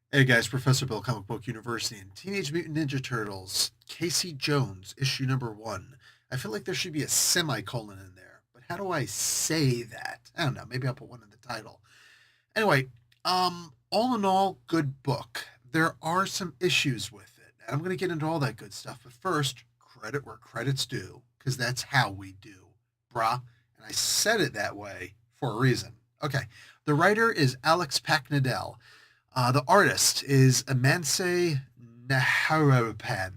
Hey guys, Professor Bill, Comic Book University, and Teenage Mutant Ninja Turtles, Casey Jones, issue number one. I feel like there should be a semicolon in there, but how do I say that? I don't know. Maybe I'll put one in the title. Anyway, all in all, good book. There are some issues with it, and I'm going to get into all that good stuff. But first, credit where credit's due, because that's how we do, brah. And I said it that way for a reason. Okay, the writer is Alex Packnadel. The artist is Imanse Naharapan.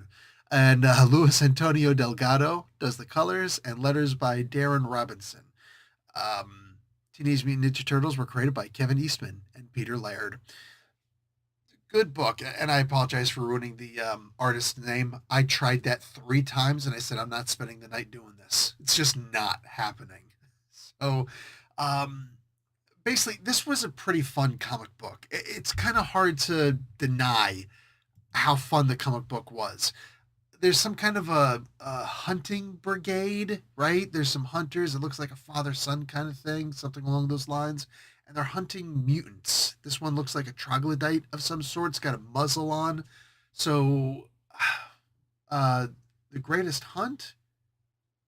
And Luis Antonio Delgado does the colors and letters by Darren Robinson. Um, Teenage Mutant Ninja Turtles were created by Kevin Eastman and Peter Laird. Good book, and I apologize for ruining the artist's name. I tried that 3 times, and I said I'm not spending the night doing this. It's just not happening. So, um, basically, this was a pretty fun comic book. It's kind of hard to deny how fun the comic book was. There's some kind of a hunting brigade, right? There's some hunters. It looks like a father son kind of thing, something along those lines. And they're hunting mutants. This one looks like a troglodyte of some sort. It's got a muzzle on. So, uh, the greatest hunt?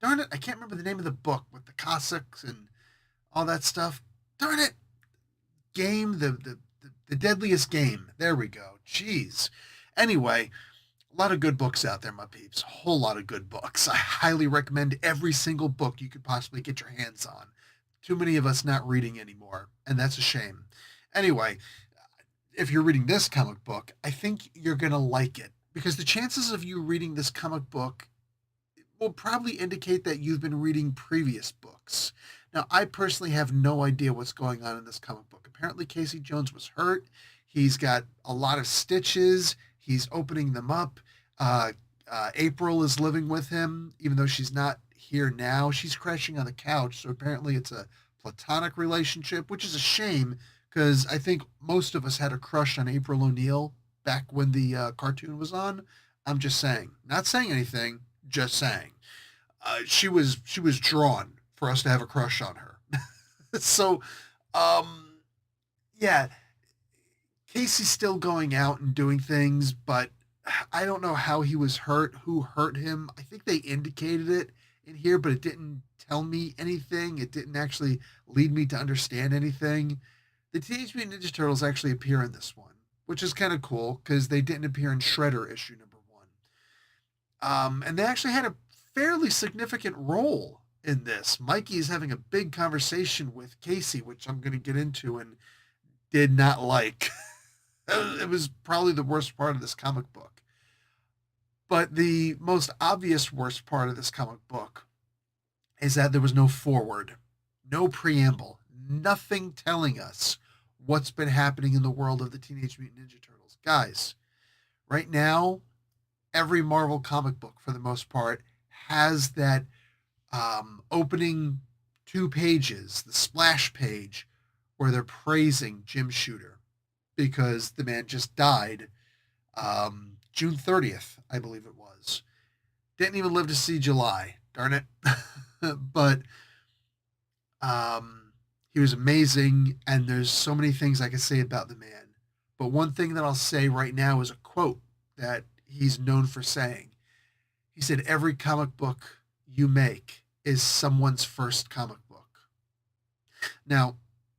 Darn it, I can't remember the name of the book with the Cossacks and all that stuff. Darn it, game, the deadliest game. There we go. Jeez. Anyway, a lot of good books out there, my peeps. A whole lot of good books. I highly recommend every single book you could possibly get your hands on. Too many of us not reading anymore, and that's a shame. Anyway, if you're reading this comic book, I think you're going to like it because the chances of you reading this comic book will probably indicate that you've been reading previous books. Now, I personally have no idea what's going on in this comic book. Apparently, Casey Jones was hurt. He's got a lot of stitches. He's opening them up. Uh, April is living with him, even though she's not here now. She's crashing on the couch. So apparently, it's a platonic relationship, which is a shame because I think most of us had a crush on April O'Neil back when the cartoon was on. I'm just saying, not saying anything, just saying. She was drawn for us to have a crush on her. So, um, yeah, Casey's still going out and doing things, but I don't know how he was hurt, who hurt him. I think they indicated it in here, but it didn't tell me anything. It didn't actually lead me to understand anything. The Teenage Mutant Ninja Turtles actually appear in this one, which is kind of cool because they didn't appear in Shredder issue number one. And they actually had a fairly significant role in this. Mikey is having a big conversation with Casey, which I'm going to get into and did not like. It was probably the worst part of this comic book. But the most obvious worst part of this comic book is that there was no forward, no preamble, nothing telling us what's been happening in the world of the Teenage Mutant Ninja Turtles. Guys, right now, every Marvel comic book, for the most part, has that opening 2 pages, the splash page, where they're praising Jim Shooter because the man just died June 30th, I believe it was. Didn't even live to see July. Darn it. But he was amazing, and there's so many things I could say about the man. But one thing that I'll say right now is a quote that he's known for saying. He said, "Every comic book you make is someone's first comic book." Now,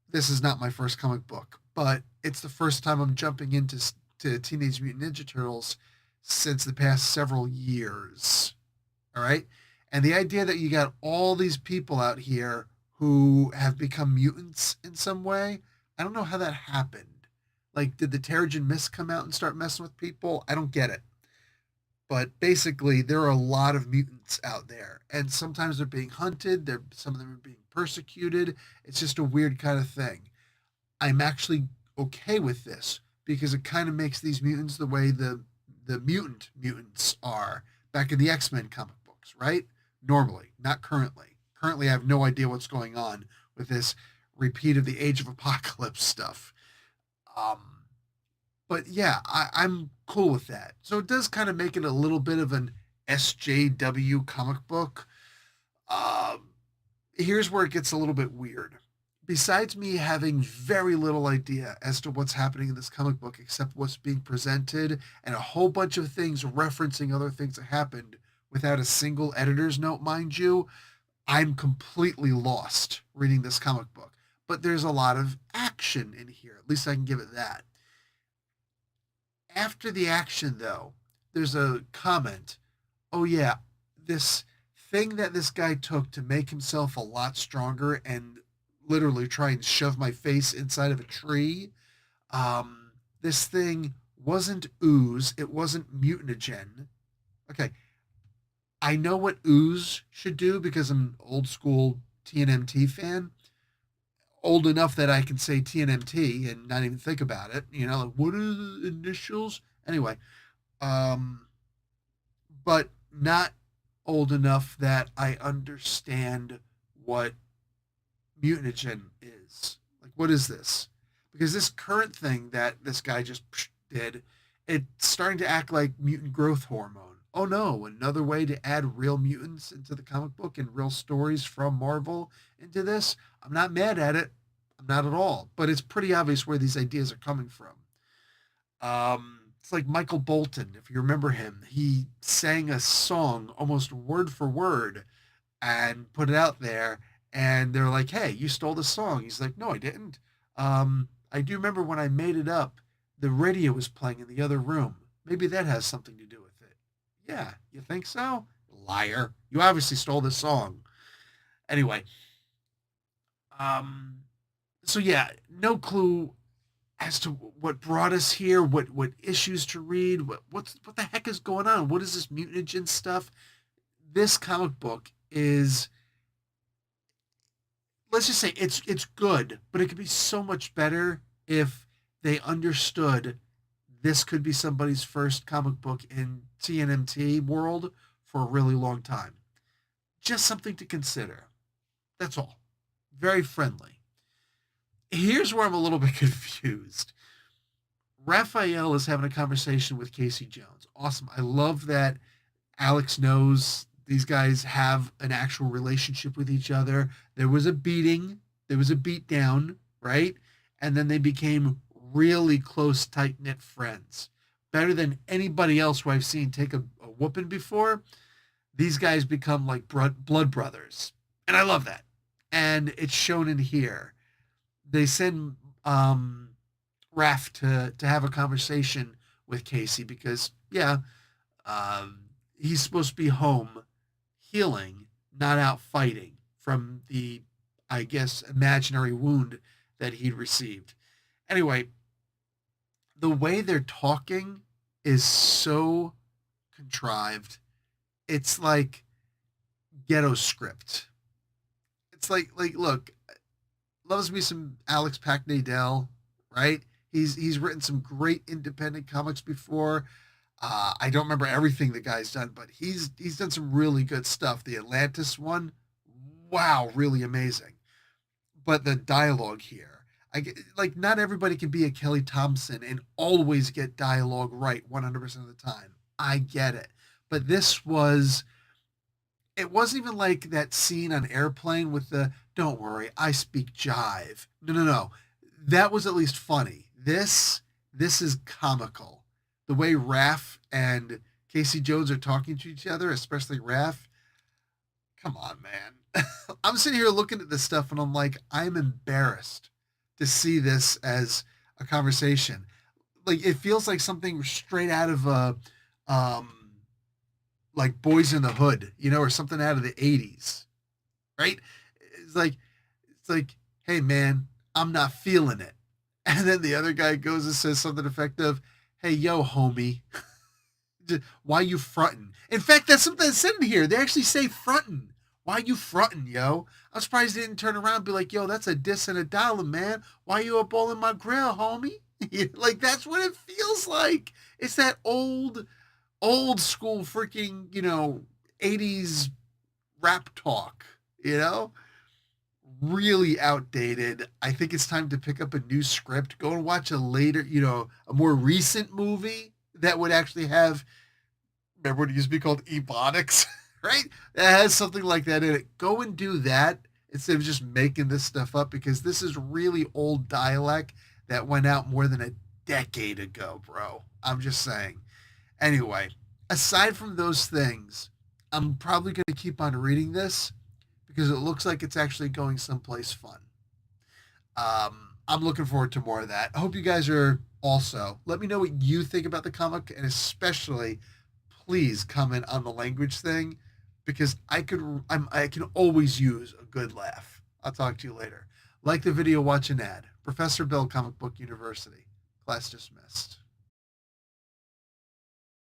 this is not my first comic book, but it's the first time I'm jumping into Teenage Mutant Ninja Turtles since the past several years. All right. And the idea that you got all these people out here who have become mutants in some way, I don't know how that happened. Like, did the Terrigen Mist come out and start messing with people? I don't get it. But basically, there are a lot of mutants out there, and sometimes they're being hunted. Some of them are being persecuted. It's just a weird kind of thing. I'm actually okay with this because it kind of makes these mutants the way the mutant mutants are back in the X-Men comic books, right? Normally, not currently. Currently, I have no idea what's going on with this repeat of the Age of Apocalypse stuff. Um, but yeah, I'm cool with that. So it does kind of make it a little bit of an SJW comic book. Um, Here's where it gets a little bit weird. besides me having very little idea as to what's happening in this comic book, except what's being presented and a whole bunch of things referencing other things that happened without a single editor's note, mind you, I'm completely lost reading this comic book. But there's a lot of action in here. At least I can give it that. After the action, though, there's a comment. Oh, yeah, this thing that this guy took to make himself a lot stronger and literally try and shove my face inside of a tree. This thing wasn't ooze, it wasn't mutanogen. Okay, I know what ooze should do because I'm an old school TNMT fan. Old enough that I can say TNMT and not even think about it. You know, like, what are the initials? Anyway, um, but not old enough that I understand what mutagen is. Like, what is this? Because this current thing that this guy just did, it's starting to act like mutant growth hormone. Oh no, another way to add real mutants into the comic book and real stories from Marvel into this. I'm not mad at it. I'm not at all. But it's pretty obvious where these ideas are coming from. It's like Michael Bolton, if you remember him. He sang a song almost word for word and put it out there. And they're like, hey, you stole the song. He's like, no, I didn't. I do remember when I made it up, the radio was playing in the other room. Maybe that has something to do with it. Yeah, you think so? Liar. You obviously stole the song. Anyway, um, so yeah, no clue as to what brought us here, what issues to read, what the heck is going on? What is this mutagen stuff? This comic book is, let's just say it's good, but it could be so much better if they understood this could be somebody's first comic book in TNMT world for a really long time. Just something to consider. That's all. Very friendly. Here's where I'm a little bit confused. Raphael is having a conversation with Casey Jones. Awesome. I love that Alex knows these guys have an actual relationship with each other. There was a beating, there was a beat down, right? And then they became really close, tight knit friends. Better than anybody else who I've seen take a whooping before. These guys become like blood brothers. And I love that. And it's shown in here. They send Raph to have a conversation with Casey because, yeah, he's supposed to be home healing, not out fighting from the, I guess, imaginary wound that he'd received. Anyway, the way they're talking is so contrived. It's like ghetto script. It's like look, loves me some Alex Packnadell, right? He's written some great independent comics before. I don't remember everything the guy's done, but he's done some really good stuff. The Atlantis one, wow, really amazing. But the dialogue here, like not everybody can be a Kelly Thompson and always get dialogue right 100% of the time. I get it, but this was. It wasn't even like that scene on Airplane with the "Don't worry, I speak jive." No, no, no. That was at least funny. This is comical. The way Raph and Casey Jones are talking to each other, especially Raph. Come on, man. I'm sitting here looking at this stuff and I'm like, I'm embarrassed to see this as a conversation. Like it feels like something straight out of a um like Boys in the Hood, you know, or something out of the 80s, right? It's like it's like, "Hey man, I'm not feeling it." And then the other guy goes and says something effective, "Hey yo, homie, why you frontin'?" In fact, that's something that's said in here. They actually say frontin'. Why you frontin', yo? I'm surprised they didn't turn around and be like, "Yo, that's a diss and a dollar, man. Why you up all in my grill, homie?" Like that's what it feels like. It's that old school freaking, 80s rap talk, you know? Really outdated. I think it's time to pick up a new script, go and watch a later, a more recent movie that would actually have, remember what it used to be called Ebonics, right? That has something like that in it. Go and do that instead of just making this stuff up, because this is really old dialect that went out more than a decade ago, bro. I'm just saying. Anyway, aside from those things, I'm probably going to keep on reading this because it looks like it's actually going someplace fun. I'm looking forward to more of that. I hope you guys are also. Let me know what you think about the comic, and especially, please comment on the language thing because I can always use a good laugh. I'll talk to you later. Like the video, watch an ad. Professor Bill, Comic Book University. Class dismissed.